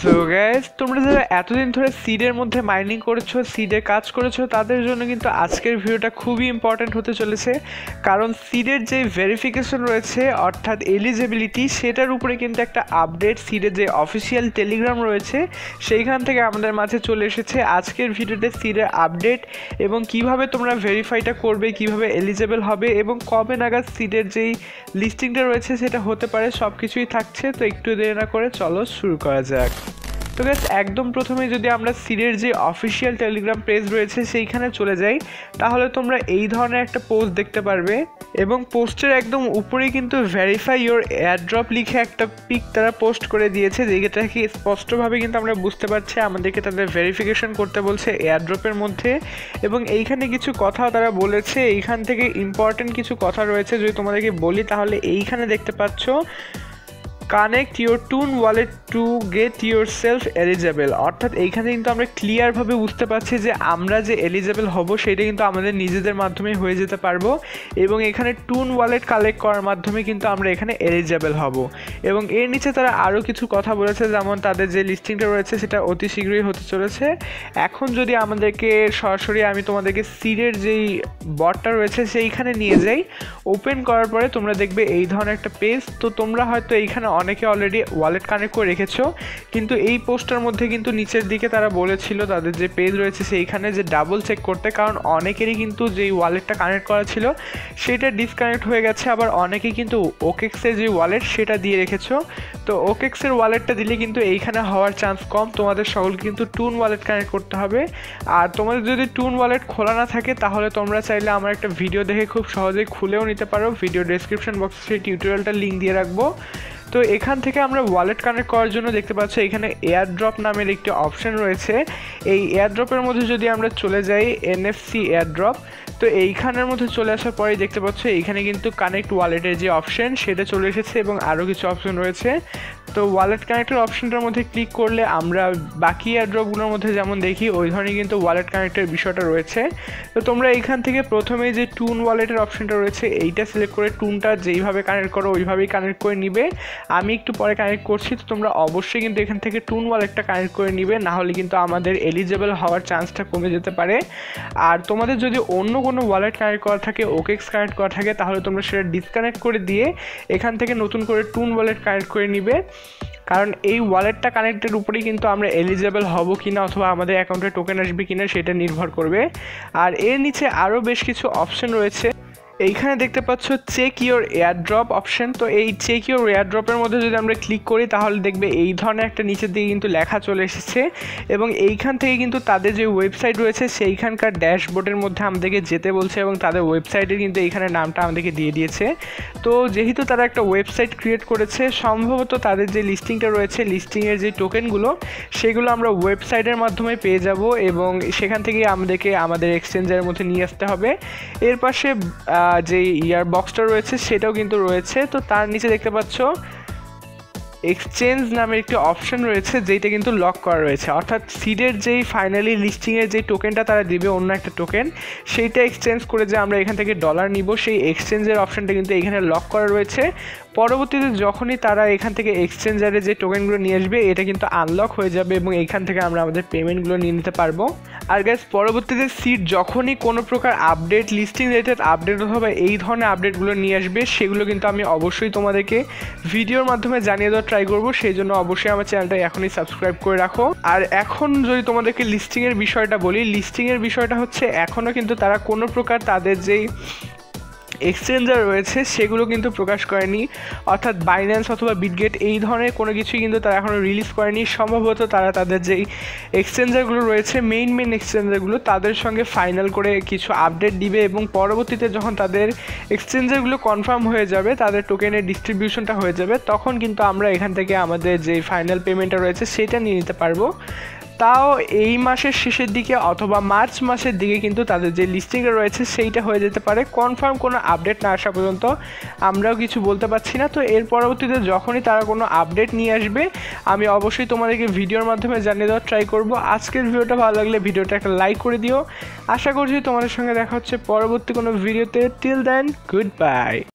So guys, তোমরা যারা এতদিন ধরে সিডের মধ্যে মাইনিং করেছো, সিডে কাজ করেছো, তাদের জন্য কিন্তু আজকের ভিডিওটা খুবই ইম্পর্ট্যান্ট হতে চলেছে। কারণ সিডের যে ভেরিফিকেশন রয়েছে অর্থাৎ এলিজিবিলিটি, সেটার উপরে কিন্তু একটা আপডেট সিডের যে অফিসিয়াল টেলিগ্রাম রয়েছে সেইখান থেকে আমাদের মাঝে চলে এসেছে। আজকের ভিডিওতে সিডের আপডেট এবং কিভাবে তোমরা ভেরিফাইটা করবে, কিভাবে এলিজিবল হবে এবং কবে নাগাদ সিডের যেই লিস্টিংটা রয়েছে সেটা হতে পারে, সব কিছুই থাকছে। তো একটু দেরি না করে চলো শুরু করা যাক। তো গাইস, একদম প্রথমে যদি আমরা সিডের যে অফিসিয়াল টেলিগ্রাম পেজ রয়েছে সেইখানে চলে যাই, তাহলে তোমরা এই ধরনের একটা পোস্ট দেখতে পারবে এবং পোস্টের একদম উপরেই কিন্তু ভেরিফাই ইওর এয়ারড্রপ লিখে একটা পিক তারা পোস্ট করে দিয়েছে, যেটাকে স্পষ্টভাবে কিন্তু আমরা বুঝতে পারছি আমাদেরকে তাদের ভেরিফিকেশন করতে বলছে এয়ারড্রপের মধ্যে। এবং এইখানে কিছু কথাও তারা বলেছে, এইখান থেকে ইম্পর্টেন্ট কিছু কথা রয়েছে। যদি তোমাদেরকে বলি তাহলে এইখানে দেখতে পাচ্ছ, connect your TON wallet to get yourself eligible. অর্থাৎ এইখানে কিন্তু আমরা ক্লিয়ারভাবে বুঝতে পারছি যে আমরা যে এলিজেবল হব সেটা কিন্তু আমাদের নিজেদের মাধ্যমে হয়ে যেতে পারবো। এবং এখানে টুন ওয়ালেট কালেক্ট করার মাধ্যমে কিন্তু আমরা এখানে এলিজেবল হব। এবং এর নিচে তারা আরও কিছু কথা বলেছে, যেমন তাদের যে লিস্টিংটা রয়েছে সেটা অতি শীঘ্রই হতে চলেছে। এখন যদি আমাদেরকে সরাসরি আমি তোমাদেরকে সিডের যেই বটটা রয়েছে সেইখানে নিয়ে যাই, ওপেন করার পরে তোমরা দেখবে এই ধরনের একটা পেজ। তো তোমরা হয়তো এইখানে অনেকে অলরেডি ওয়ালেট কানেক্ট করে রেখেছো, কিন্তু এই পোস্টটার মধ্যে কিন্তু নিচের দিকে তারা বলেছিল তাদের যে পেজ রয়েছে সেইখানে যে ডাবল চেক করতে, কারণ অনেকেরই কিন্তু যেই ওয়ালেটটা কানেক্ট করা ছিল সেটা ডিসকানেক্ট হয়ে গেছে। আবার অনেকেই কিন্তু ওকেক্সের যে ওয়ালেট সেটা দিয়ে রেখেছো। তো ওকেক্সের ওয়ালেটটা দিলে কিন্তু এইখানে হওয়ার চান্স কম, তোমাদের সকলকে কিন্তু টুন ওয়ালেট কানেক্ট করতে হবে। আর তোমাদের যদি টুন ওয়ালেট খোলা না থাকে তাহলে তোমরা চাইলে আমার একটা ভিডিও দেখে খুব সহজেই খুলেও নিতে পারো। ভিডিও ডেসক্রিপশন বক্সে সেই টিউটোরিয়ালটার লিঙ্ক দিয়ে রাখবো। তো এখান থেকে আমরা ওয়ালেট কানেক্ট করার জন্য দেখতে পাচ্ছি এখানে এয়ারড্রপ নামের একটি অপশন রয়েছে। এই এয়ারড্রপের মধ্যে যদি আমরা চলে যাই, এনএফসি এয়ারড্রপ, তো এইখানের মধ্যে চলে আসার পরেই দেখতে পাচ্ছ এইখানে কিন্তু কানেক্ট ওয়ালেটের যে অপশন সেটা চলে এসেছে এবং আরও কিছু অপশন রয়েছে। তো ওয়ালেট কানেক্টের অপশনটার মধ্যে ক্লিক করলে আমরা বাকি এয়ারড্রপগুলোর মধ্যে যেমন দেখি ওই ধরনের কিন্তু ওয়ালেট কানেক্টের বিষয়টা রয়েছে। তো তোমরা এইখান থেকে প্রথমে যে টুন ওয়ালেটের অপশনটা রয়েছে এইটা সিলেক্ট করে টুনটা যেইভাবে কানেক্ট করো ওইভাবেই কানেক্ট করে নিবে। আমি একটু পরে কানেক্ট করছি, তো তোমরা অবশ্যই কিন্তু এখান থেকে টুন ওয়ালেটটা কানেক্ট করে নিবে, নাহলে কিন্তু আমাদের এলিজেবল হওয়ার চান্সটা কমে যেতে পারে। আর তোমাদের যদি অন্য কোনো ওয়ালেট কানেক্ট করা থাকে, ওকেক্স কানেক্ট করা থাকে, তাহলে তোমরা সেটা ডিসকানেক্ট করে দিয়ে এখান থেকে নতুন করে টুন ওয়ালেট কানেক্ট করে নিবে। কারণ এই ওয়ালেটটা কানেক্টের উপরেই কিন্তু আমরা এলিজেবল হব কিনা অথবা আমাদের অ্যাকাউন্টে টোকেন আসবে কিনা সেটা নির্ভর করবে। আর এর নিচে আরও বেশ কিছু অপশন রয়েছে। এইখানে দেখতে পাচ্ছ চেক ইওর এয়ারড্রপ অপশন। তো এই চেক ইওর এয়ারড্রপের মধ্যে যদি আমরা ক্লিক করি তাহলে দেখবে এই ধরনের একটা নিচের দিকে কিন্তু লেখা চলে এসেছে এবং এইখান থেকে কিন্তু তাদের যে ওয়েবসাইট রয়েছে সেইখানকার ড্যাশবোর্ডের মধ্যে আমাদেরকে যেতে বলছে এবং তাদের ওয়েবসাইটের কিন্তু এইখানে নামটা আমাদেরকে দিয়ে দিয়েছে। তো যেহেতু তারা একটা ওয়েবসাইট ক্রিয়েট করেছে, সম্ভবত তাদের যে লিস্টিংটা রয়েছে, লিস্টিংয়ের যে টোকেনগুলো সেগুলো আমরা ওয়েবসাইটের মাধ্যমে পেয়ে যাব এবং সেখান থেকে আমাদেরকে আমাদের এক্সচেঞ্জের মধ্যে নিয়ে আসতে হবে। এর পাশে যে ইয়ার বক্সটা রয়েছে সেটাও কিন্তু রয়েছে। তো তার নিচে দেখতে পাচ্ছ এক্সচেঞ্জ নামের একটি অপশন রয়েছে যেটা কিন্তু লক করা রয়েছে, অর্থাৎ সিডের যেই ফাইনালি লিস্টিংয়ের যে টোকেনটা তারা দিবে অন্য একটা টোকেন, সেইটা এক্সচেঞ্জ করে যে আমরা এখান থেকে ডলার নিব সেই এক্সচেঞ্জের অপশনটা কিন্তু এখানে লক করা রয়েছে। পরবর্তীতে যখনই তারা এখান থেকে এক্সচেঞ্জারে যে টোকেনগুলো নিয়ে আসবে এটা কিন্তু আনলক হয়ে যাবে এবং এখান থেকে আমরা আমাদের পেমেন্টগুলো নিয়ে নিতে পারবো। আর গাইস, পরবর্তীতে সিড যখনই কোনো প্রকার আপডেট, লিস্টিং রিলেটেড আপডেট অথবা এই ধরনের আপডেটগুলো নিয়ে আসবে সেগুলো কিন্তু আমি অবশ্যই তোমাদেরকে ভিডিওর মাধ্যমে জানিয়ে দেওয়ার ট্রাই করবো। সেই জন্য অবশ্যই আমার চ্যানেলটা এখনই সাবস্ক্রাইব করে রাখো। আর এখন যদি তোমাদেরকে লিস্টিংয়ের বিষয়টা বলি, লিস্টিংয়ের বিষয়টা হচ্ছে এখনও কিন্তু তারা কোনো প্রকার তাদের যেই এক্সচেঞ্জার রয়েছে সেগুলো কিন্তু প্রকাশ করেনি, অর্থাৎ বাইন্যান্স অথবা বিটগেট এই ধরনের কোনো কিছুই কিন্তু তারা এখনও রিলিজ করেনি। সম্ভবত তারা তাদের যেই এক্সচেঞ্জারগুলো রয়েছে, মেইন এক্সচেঞ্জারগুলো, তাদের সঙ্গে ফাইনাল করে কিছু আপডেট দিবে এবং পরবর্তীতে যখন তাদের এক্সচেঞ্জারগুলো কনফার্ম হয়ে যাবে, তাদের টোকেনের ডিস্ট্রিবিউশনটা হয়ে যাবে, তখন কিন্তু আমরা এখান থেকে আমাদের যে ফাইনাল পেমেন্টটা রয়েছে সেটা নিয়ে নিতে পারবো। তাও এই মাসের শেষের দিকে অথবা মার্চ মাসের দিকে কিন্তু তাদের যে লিস্টিংটা রয়েছে সেইটা হয়ে যেতে পারে। কনফার্ম কোনো আপডেট না আসা পর্যন্ত আমরাও কিছু বলতে পারছি না। তো এর পরবর্তীতে যখনই তারা কোনো আপডেট নিয়ে আসবে আমি অবশ্যই তোমাদেরকে ভিডিওর মাধ্যমে জানিয়ে দেওয়ার ট্রাই করব। আজকের ভিডিওটা ভালো লাগলে ভিডিওটা একটা লাইক করে দিও। আশা করছি তোমাদের সঙ্গে দেখা হচ্ছে পরবর্তী কোনো ভিডিওতে। Till then, good by.